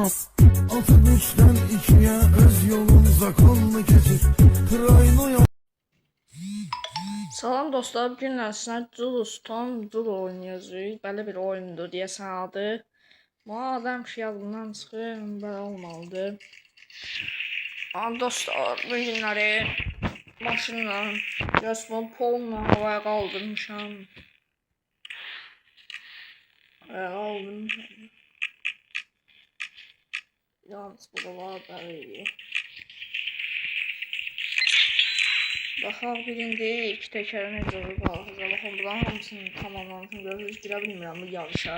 Atıp üçten ikiye öz yolun zakonlu keçir. Krayno yol. Salam dostlar, bugün sizə Zulstorm oynayacağıq. Belə bir oyundur deyəsən adı. Bu adam şey yadımdan çıxır, belə olmalıdır. Dostlar, bu günləri maşınla, resmen polla havaya qaldırmışam. Yalnız burada var bəli. Baxaq birində iki təkəri necə olur qalxacaq. Baxın, buradan hamısını tamamlamışım. Görürsünüz, girə bilmirəm bu yarışa.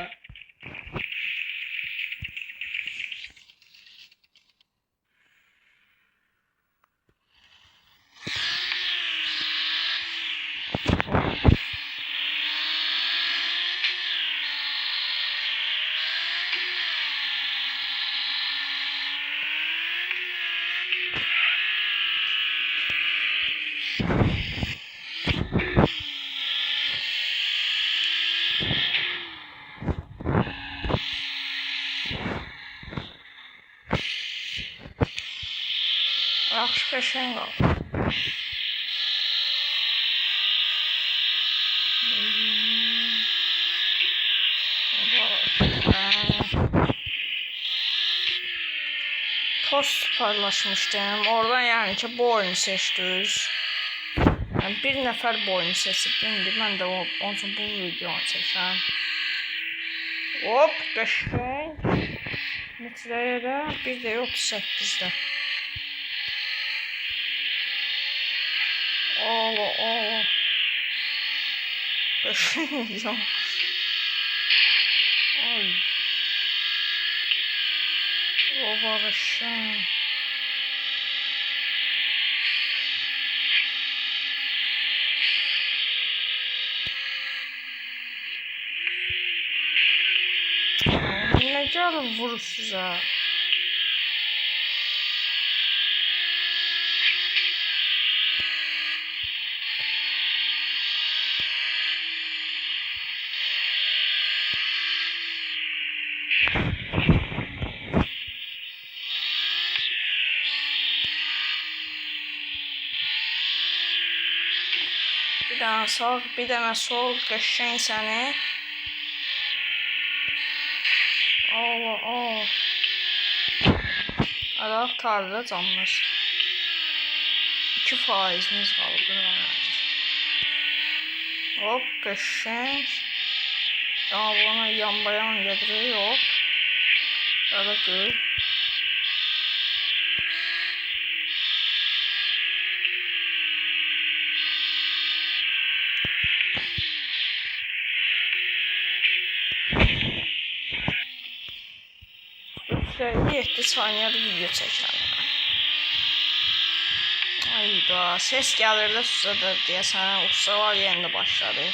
Yaxşı qəşəng qaldı. Post paylaşmışdım. Oradan yani ki bu oyunu seçdiniz. Yani bir nəfər bu oyunu seçib. İndi mən də onun üçün bu videonu çəkirəm. Hop, qəşəng. Metrəyə də bir də 38-də. Oo. Qəşəng ya. Ay. O barışım. Ne gəlib vurur sizə? Bir dənə sağ, bir dənə sol, qəşəng səni. Allah. Araq tarla canımız. 2%'imiz qaldı. Hop, qəşəng. Buna yan-bayan gedirik, hop. Belə qıl. Şöyle 7 saniyede video çekelim. Ayda ses gelir de susadır diye sana usta var yerinde başladı.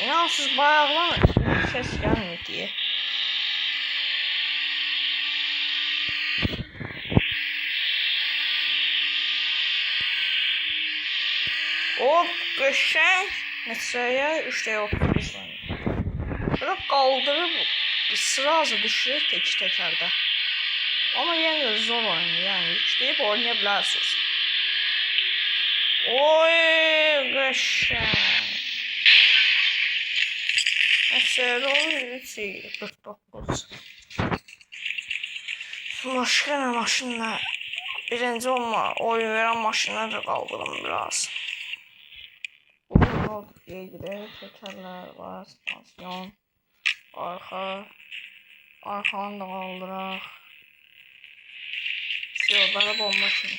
İnansız bayağılan ses gelmiyor diye. Hop, qəşəng. Metrəyə 3'də 30 saniye. Böyle kaldırıp sırası düşürür tek tekerde. Ama yine de zor oyun yani yükleyip oynayabilirsiniz. Oy qəşəng. Mesela oyun 49. Başka ne maşınlar? Birinci olma oyun veren maşınları da kaldırın biraz. Oyun gidiyor. Tekerler var. Stansiyon. Arkadan da kaldırak. Böyle bomba şimdi.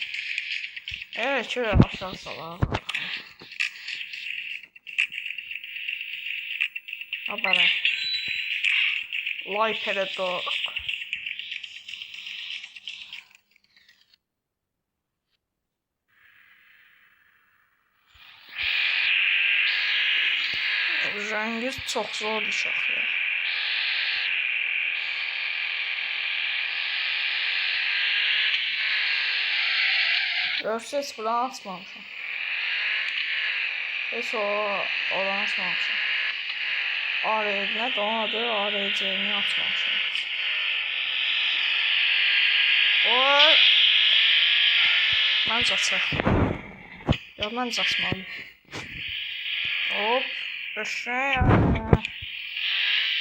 Evet, şöyle aşağı salar. Habere. Life'e doğru. Cengiz çok zor bir şarkı. Ses falan atmamışım. Hiç olan atmamışım. Arayıcına donadı, arayıcını atmamışım. O mən çaçaq. Ya mən çaçmalıyım. Hop. Beşək.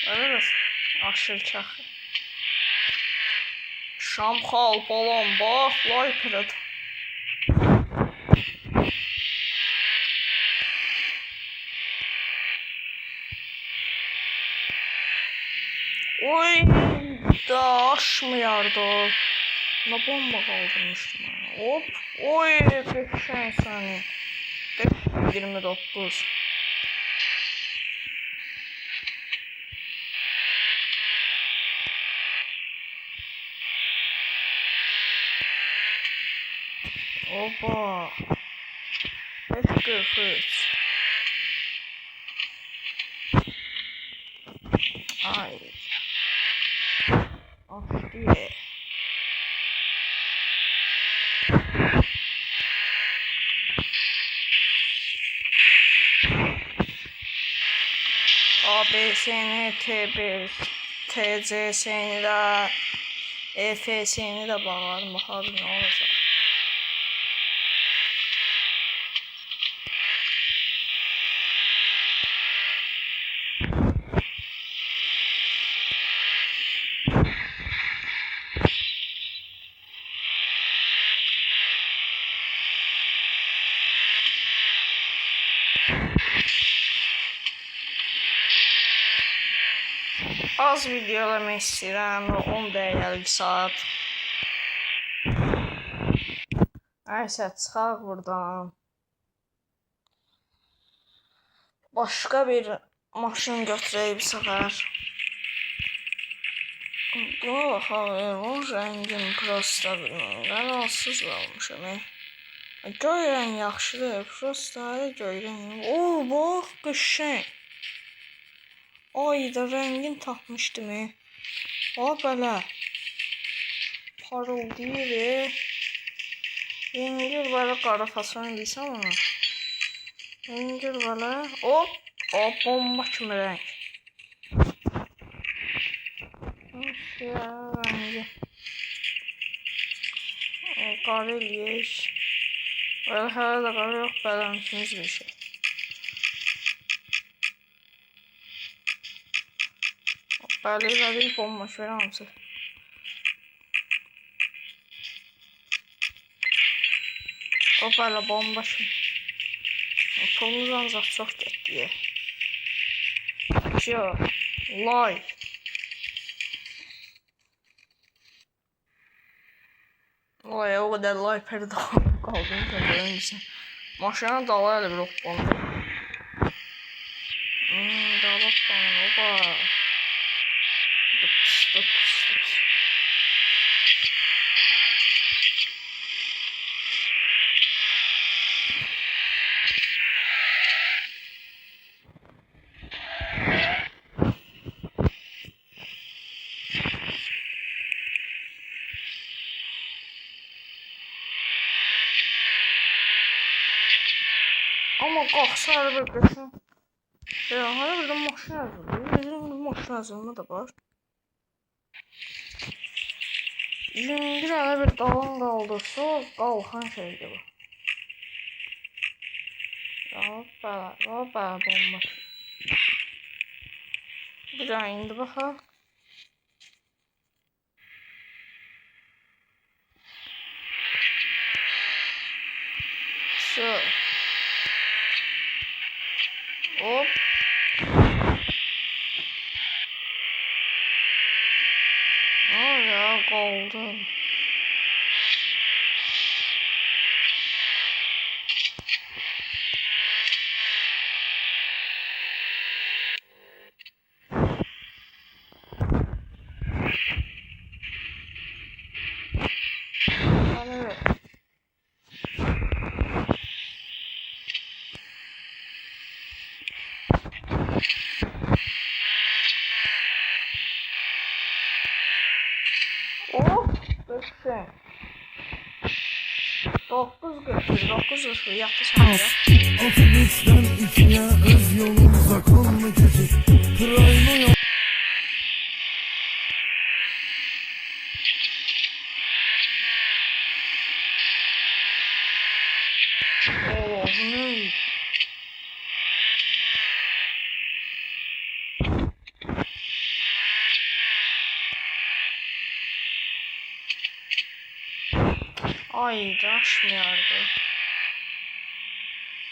Öyle aşırı çax. Şamxal balon bax. Vay pırıd. Oy. Da aşmıyardı o. Ne bomba kaldırmıştım. Hop. Oy. Beşək səni. 29. Opa. 543. Ay. Of diye. A, B, S, N, T, B, T, C, S, N, E, F, S, N de bağlarım. Bakalım ne olacak. Az video eləmək istəyirəm, 10 dəqiqəlik saat. Nəysə, çıxaq buradan. Başqa bir maşın götürək bir səfər. Baxalım, rəngim prosta qənarsız qalmışam. Göy rəng yaxşıdır, prosta göy rəng. Oo, bax, qəşəng. Ay da rengin tapmışdı mı? O böyle parıldayır. Rengin böyle qara fason bilsem onu. Rengin böyle hop hop bomba kimi renk. Ya rengi. Qara eləyək. Böyle hələ də qara yox, bələnçimiz bir şey. Bəli, bomba şöyle hamısı. O belə bomba şöyle. Pulumuz ancaq çox getdi. Lay. Lay, o qədər lay pərdə qaldığını görürsən. Maşına dala elə bir oxbanı. Dala bana, oba. Stop. Ama qalxsa hələ bir qəşəng. Hələ bir də maşın yazılır. Bizim maşın yazılma da var. Yüngür hələ bir qalan qaldırsa, qalxan şeydir bu. Hoppa, bomba. Bir daha indi baxaq. Hop. Ya qaldı. Beşe. 9 yaptı sonra. Otobüsten ikiye öz yolumuza konma keçir. Kırayma yol. Oo, bu ne? Ay, daşmıyordu.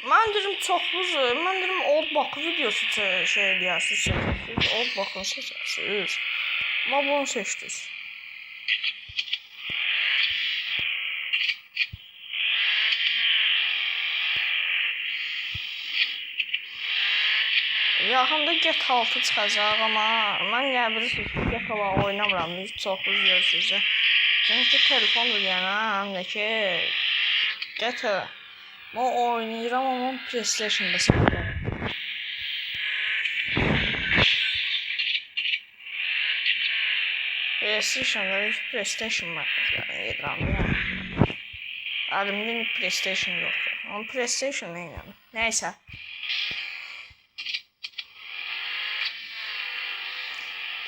Mən dedim çoxludur. Mən dedim old bakı videosu şey eləyəsiniz, çəkəsiniz. Old bakını seçəsiniz. Amma bunu seçdiniz. Yaxında GTA 6 çıxacaq, amma mən nə bilirsiniz ki, GTA oynamıram. Biz çoxlu görürsünüz. Çünki telefondur yəni, həm də ki GTA. Mən oynayıram, amma PlayStation-da satıram. PlayStation-da hiç PlayStation var. Yəni yedirəm ya. Əlimdə PlayStation yoxdur. Amma PlayStation nə yəni? Nəysə.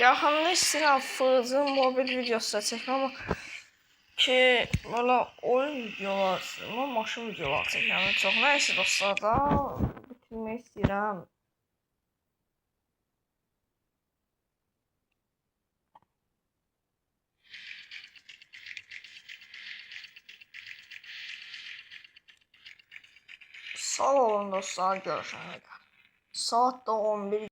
Yaxında istəyirəm fırızın mobil videosu da çəkməm, amma ki belə oyun videolar, maşın videolar çəkməm çox. Nəysə dostlar da bitirmək istəyirəm. Sağ olun dostlar, görüşənə qədər. Saat da 11.